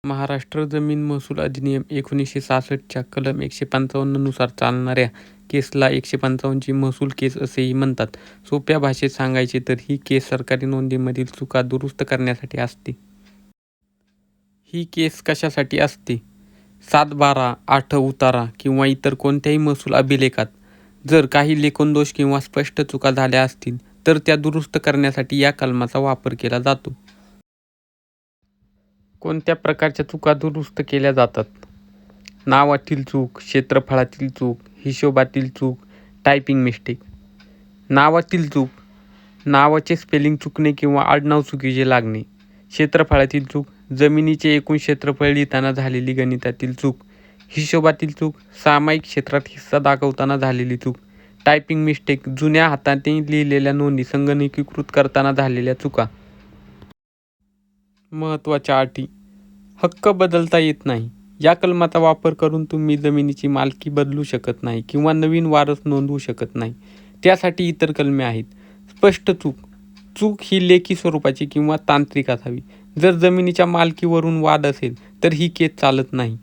महाराष्ट्र जमीन महसूल अधिनियम 1966च्या कलम 155 नुसार चालणाऱ्या केसला 155 ची महसूल केस असेही म्हणतात. सोप्या भाषेत सांगायचे तर ही केस सरकारी नोंदीमधील चुका दुरुस्त करण्यासाठी असते. ही केस कशासाठी असते? 7/12, 8 उतारा किंवा इतर कोणत्याही महसूल अभिलेखात जर काही लेखनदोष किंवा स्पष्ट चुका झाल्या असतील तर त्या दुरुस्त करण्यासाठी या कलमाचा वापर केला जातो. कोणत्या प्रकारच्या चुका दुरुस्त केल्या जातात? नावातील चूक, क्षेत्रफळातील चूक, हिशोबातील चूक, टायपिंग मिस्टेक. नावातील चूक, नावाचे स्पेलिंग चुकणे किंवा आडनाव चुकीचे लागणे. क्षेत्रफळातील चूक, जमिनीचे एकूण क्षेत्रफळ लिहिताना झालेली गणितातील चूक. हिशोबातील चूक, सामायिक क्षेत्रात हिस्सा दाखवताना झालेली चूक. टायपिंग मिस्टेक, जुन्या हाताने लिहिलेल्या नोंदी संगणकीकृत करताना झालेल्या चुका. महत्त्वाच्या अटी. हक्क बदलता येत नाही. या कलमाचा वापर करून तुम्ही जमिनीची मालकी बदलू शकत नाही किंवा नवीन वारस नोंदवू शकत नाही. त्यासाठी इतर कलमे आहेत. स्पष्ट चूक. चूक ही लेखी स्वरूपाची किंवा तांत्रिक असावी. जर जमिनीच्या मालकीवरून वाद असेल तर ही केस चालत नाही.